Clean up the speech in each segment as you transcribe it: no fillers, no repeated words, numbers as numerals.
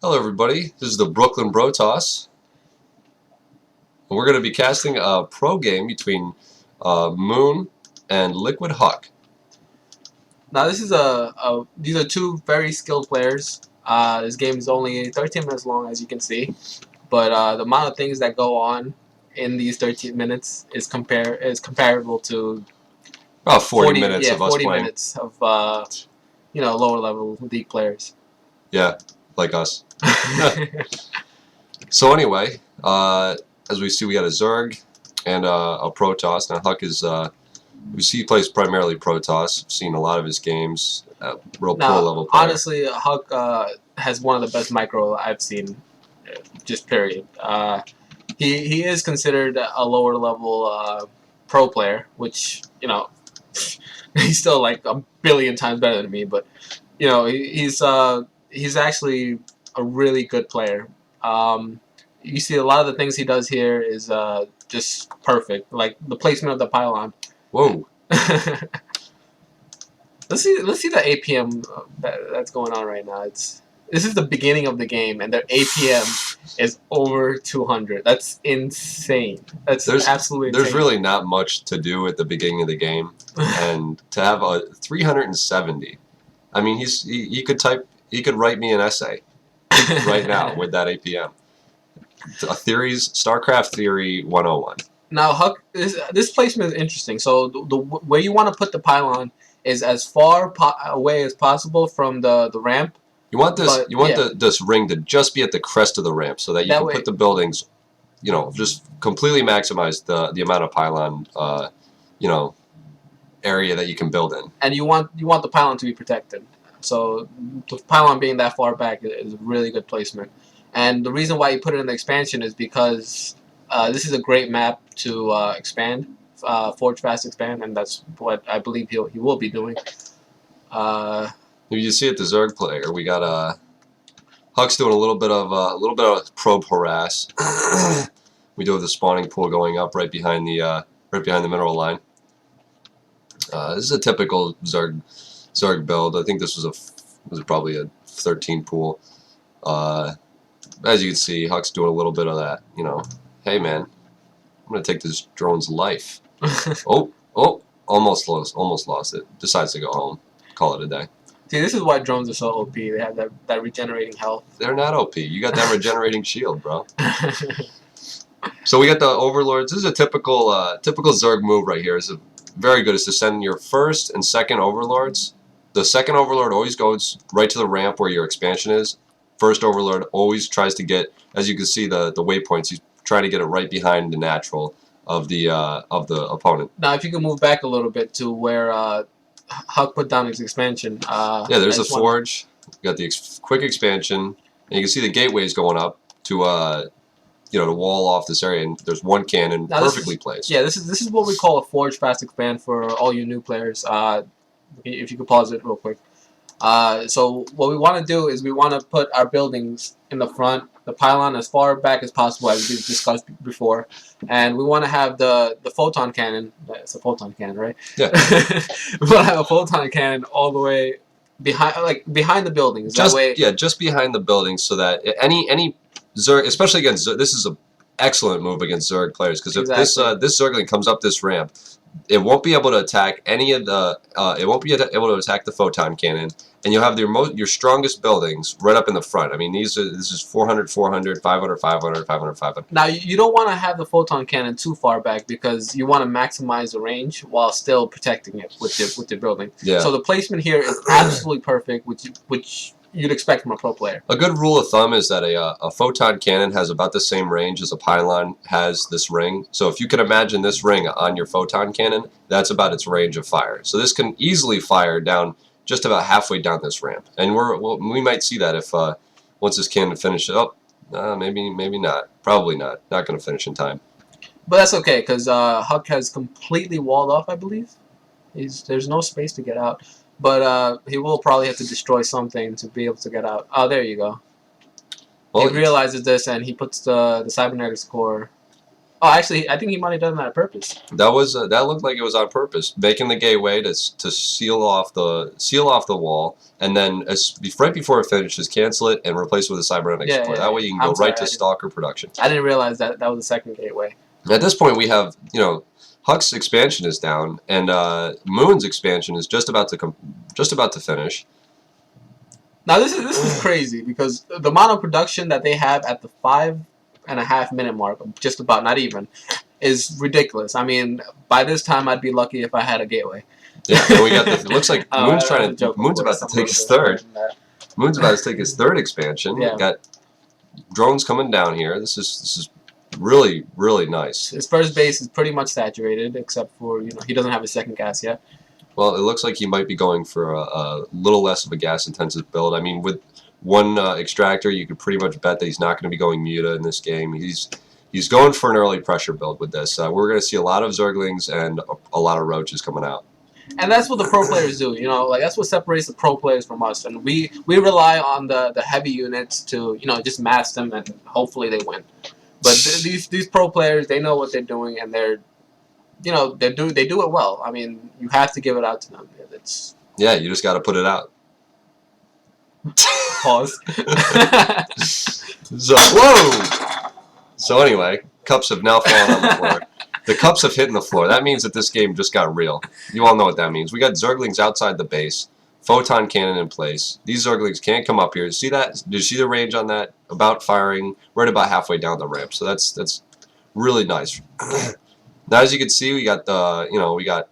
Hello everybody, this is the Brooklyn Brotoss. We're going to be casting a pro game between Moon and Liquid Huck. Now this is these are two very skilled players. This game is only 13 minutes long, as you can see, but the amount of things that go on in these 13 minutes is comparable to About 40 minutes of us 40 playing. minutes of lower level league players. Yeah, like us. So anyway, as we see, we got a Zerg and a Protoss. Now Huck is, we see he plays primarily Protoss. I've seen a lot of his games. Real pro level player. Honestly, Huck has one of the best micro I've seen. Just period. He is considered a lower level pro player, which he's still like a billion times better than me. But he's actually a really good player. You see a lot of the things he does here is just perfect, like the placement of the pylon. Whoa. Let's see the APM that's going on right now. This is the beginning of the game, and their APM is over 200. That's insane. There's absolutely insane. There's really not much to do at the beginning of the game, and to have a 370. I mean, he could write me an essay right now with that APM. Starcraft Theory 101. Now, Huck, this placement is interesting. So where you want to put the pylon is as far away as possible from the ramp. You want this ring to just be at the crest of the ramp, so that you can put the buildings, just completely maximize the amount of pylon, area that you can build in. And you want the pylon to be protected. So the pylon being that far back is a really good placement. And the reason why you put it in the expansion is because this is a great map to expand, forge fast expand, and that's what I believe he will be doing. You see at the Zerg player, we got Huck's doing a little bit of probe harass. We do have the spawning pool going up right behind the mineral line. This is a typical Zerg build. I think this was probably a 13 pool. As you can see, Huck's doing a little bit of that. Hey man, I'm gonna take this drone's life. oh, almost lost it. Decides to go home. Call it a day. See, this is why drones are so OP. They have that regenerating health. They're not OP. You got that regenerating shield, bro. So we got the overlords. This is a typical Zerg move right here. It's very good. It's to send your first and second overlords. The second overlord always goes right to the ramp where your expansion is. First overlord always tries to get, as you can see, the waypoints. He's trying to get it right behind the natural of the opponent. Now, if you can move back a little bit to where Huck put down his expansion. Yeah, there's a forge. You got the quick expansion, and you can see the gateways going up to to wall off this area. And there's one cannon perfectly placed. Yeah, this is what we call a forge fast expand for all you new players. If you could pause it real quick. So what we want to do is we want to put our buildings in the front, the pylon as far back as possible, as we discussed before, and we want to have the photon cannon. It's a photon cannon, right? Yeah. We want to have a photon cannon all the way behind the buildings. Just behind the buildings, so that any Zerg, especially against Zerg, this is an excellent move against Zerg players, because if this Zergling comes up this ramp, it won't be able to attack any of the. It won't be able to attack the photon cannon, and you'll have your strongest buildings right up in the front. I mean, this is 400, 400, 500, 500, 500, 500. Now you don't want to have the photon cannon too far back, because you want to maximize the range while still protecting it with your building. Yeah. So the placement here is absolutely perfect, which you'd expect from a pro player. A good rule of thumb is that a photon cannon has about the same range as a pylon has this ring. So if you can imagine this ring on your photon cannon, that's about its range of fire. So this can easily fire down just about halfway down this ramp. And we might see that if once this cannon finishes up. Maybe not. Probably not. Not going to finish in time. But that's okay, because Huck has completely walled off, I believe. There's no space to get out. But he will probably have to destroy something to be able to get out. Oh, there you go. Well, he realizes this, and he puts the cybernetics core Oh, actually, I think he might have done that on purpose. That was that looked like it was on purpose, making the gateway to seal off the wall, and then right before it finishes, cancel it and replace it with a cybernetic Yeah, support. yeah, That way you can go right to Stalker production. I didn't realize that was the second gateway. At this point, we have Huck's expansion is down, and Moon's expansion is just about to finish. Now this is crazy because the amount of production that they have at the 5.5 minute mark, just about not even, is ridiculous. I mean, by this time I'd be lucky if I had a gateway. Yeah, and we got it looks like Moon's Moon's about to take his third. Moon's about to take his third expansion. Yeah. We've got drones coming down here. This is really, really nice. His first base is pretty much saturated, except for he doesn't have a second gas yet. Well, it looks like he might be going for a little less of a gas-intensive build. I mean, with one extractor, you could pretty much bet that he's not going to be going Muta in this game. He's going for an early pressure build with this. We're going to see a lot of Zerglings and a lot of Roaches coming out. And that's what the pro players do, like that's what separates the pro players from us. And we rely on the heavy units to, just mass them and hopefully they win. But these pro players, they know what they're doing and they do it well. I mean, you have to give it out to them. Yeah, you just got to put it out. Pause. Whoa! So anyway, cups have now fallen on the floor. The cups have hit the floor. That means that this game just got real. You all know what that means. We got Zerglings outside the base, photon cannon in place. These Zerglings can't come up here. See that? Do you see the range on that? About firing right about halfway down the ramp. So that's really nice. Now, as you can see, we got we got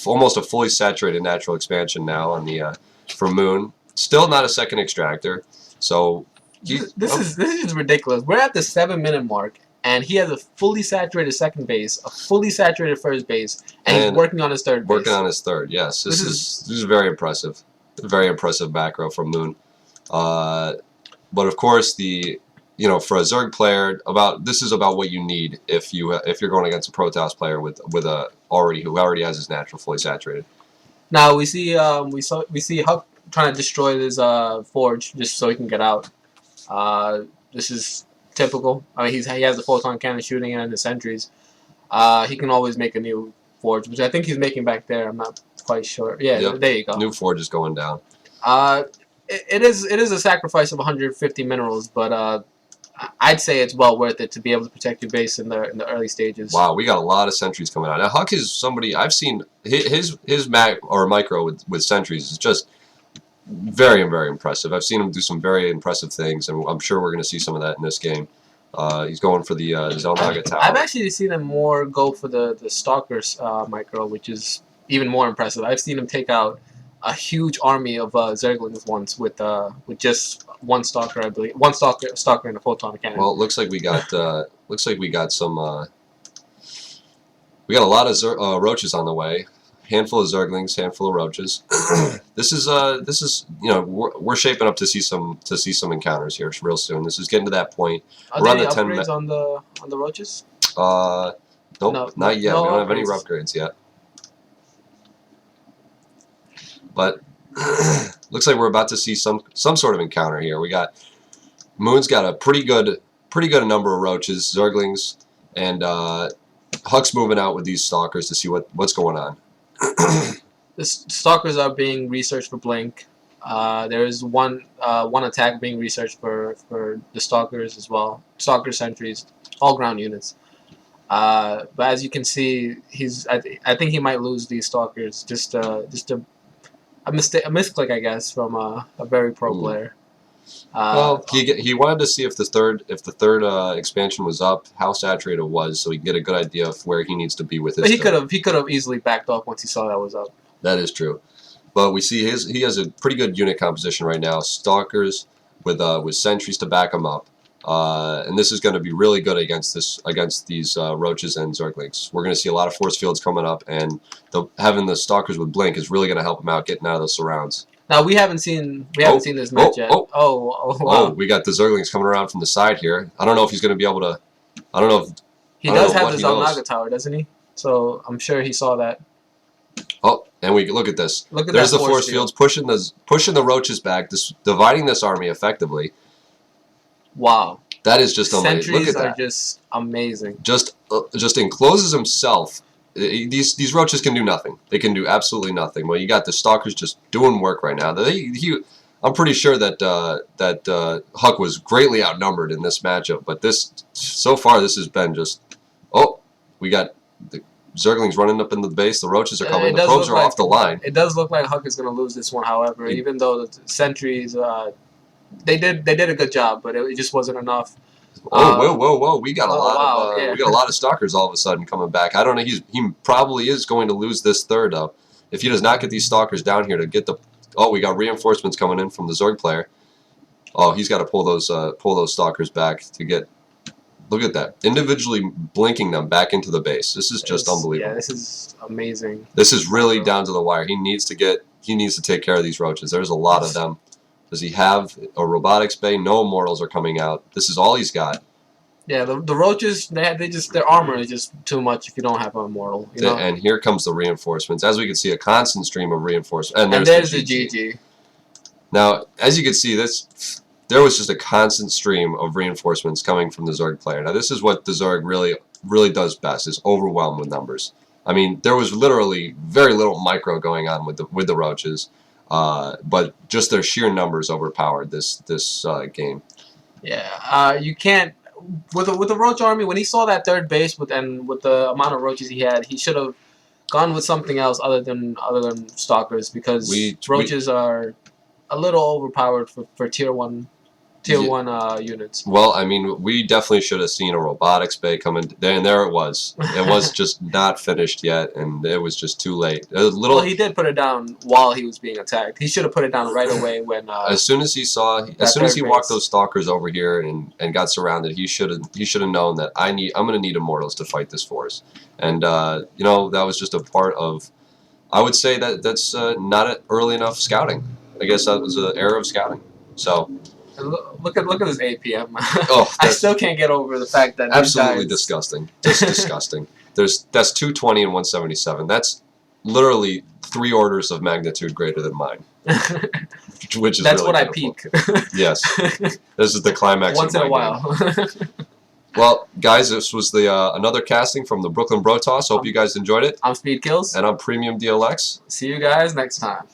almost a fully saturated natural expansion now on the for Moon. Still not a second extractor. So this is ridiculous. We're at the 7 minute mark, and he has a fully saturated second base, a fully saturated first base, and he's working on his third base. Working on his third, yes. This is very impressive. Very impressive back row from Moon. But of course, for a Zerg player, this is about what you need if you're going against a Protoss player with who already has his natural fully saturated. Now we see Huck trying to destroy this forge just so he can get out. This is typical. I mean, he has the photon cannon shooting in the sentries. He can always make a new forge, which I think he's making back there. I'm not quite sure. Yeah, yep. There you go. New forge is going down. It is a sacrifice of 150 minerals, but I'd say it's well worth it to be able to protect your base in the early stages. Wow, we got a lot of sentries coming out. Now Huck is somebody I've seen his micro with sentries is just very, very impressive. I've seen him do some very impressive things, and I'm sure we're going to see some of that in this game. He's going for the Zelnaga Tower. I've actually seen him more go for the Stalker's micro, which is even more impressive. I've seen him take out a huge army of Zerglings once with just one Stalker, I believe. One Stalker and a photon cannon. Well, it looks like we got some. We got a lot of Roaches on the way. Handful of Zerglings, handful of Roaches. This is we're shaping up to see some encounters here real soon. This is getting to that point. Are there any upgrades on the Roaches? Nope, no, not yet. No we don't upgrades. have any upgrades yet. But looks like we're about to see some sort of encounter here. We got Moon's got a pretty good number of Roaches, Zerglings, and Huck's moving out with these Stalkers to see what's going on. The Stalkers are being researched for Blink. There is one attack being researched for the Stalkers as well. Stalker sentries, all ground units. But as you can see, I think he might lose these Stalkers. Just a misclick, I guess, from a very pro player. Well, he wanted to see if the third expansion was up, how saturated it was, so he can get a good idea of where he needs to be with his. But he could have easily backed off once he saw that was up. That is true, but we see he has a pretty good unit composition right now. Stalkers with sentries to back him up, and this is going to be really good against these Roaches and Zerglings. We're going to see a lot of force fields coming up, and having the Stalkers with Blink is really going to help him out getting out of the surrounds. Now we haven't seen this match yet. Wow. Oh, we got the Zerglings coming around from the side here. I don't know if he's going to be able to. I don't know if he does have the Zelnaga Tower, doesn't he? So I'm sure he saw that. Oh, and we look at this. There's the force fields pushing the Roaches back, dividing this army effectively. Wow. That is just amazing. Sentries Look at are that. just amazing. Just encloses himself. These roaches can do nothing. They can do absolutely nothing. Well, you got the stalkers just doing work right now. I'm pretty sure that Huck was greatly outnumbered in this matchup, but so far this has been just. Oh, we got the Zerglings running up into the base. The roaches are coming. The probes are off the line. It does look like Huck is going to lose this one. However, even though the sentries, they did a good job, but it just wasn't enough. Oh, whoa! We got a lot yeah. we got a lot of stalkers all of a sudden coming back. I don't know. He probably is going to lose this third though. If he does not get these stalkers down here to get the. Oh, we got reinforcements coming in from the Zerg player. Oh, he's got to pull those stalkers back to get. Look at that! Individually blinking them back into the base. This is just unbelievable. Yeah, this is amazing. This is really down to the wire. He needs to take care of these roaches. There's a lot of them. Does he have a robotics bay? No immortals are coming out. This is all he's got. Yeah, the roaches, their armor is just too much if you don't have an immortal. You know? And here comes the reinforcements. As we can see, a constant stream of reinforcements. And there's the GG. Now, as you can see, there was just a constant stream of reinforcements coming from the Zerg player. Now, this is what the Zerg really does best, is overwhelm with numbers. I mean, there was literally very little micro going on with the roaches. But just their sheer numbers overpowered this game. Yeah, you can't with the Roach army. When he saw that third base with the amount of roaches he had, he should have gone with something else other than stalkers, because roaches are a little overpowered for tier one units. Well, I mean, we definitely should have seen a robotics bay coming, and there it was. It was just not finished yet, and it was just too late. Well, he did put it down while he was being attacked. He should have put it down right away when. As soon as he walked those stalkers over here and got surrounded, he should have known that I'm going to need immortals to fight this force, and you know, that was just a part of. I would say that's not early enough scouting. I guess that was an error of scouting. So. Look at this APM. Oh, I still can't get over the fact that absolutely disgusting. Just disgusting. That's 220 and 177. That's literally 3 orders of magnitude greater than mine. Which is that's really what beautiful. I peak. Yes, this is the climax. Once in a while. Well, guys, this was the another casting from the Brooklyn Brotoss. Hope you guys enjoyed it. I'm Speed Kills, and I'm Premium DLX. See you guys next time.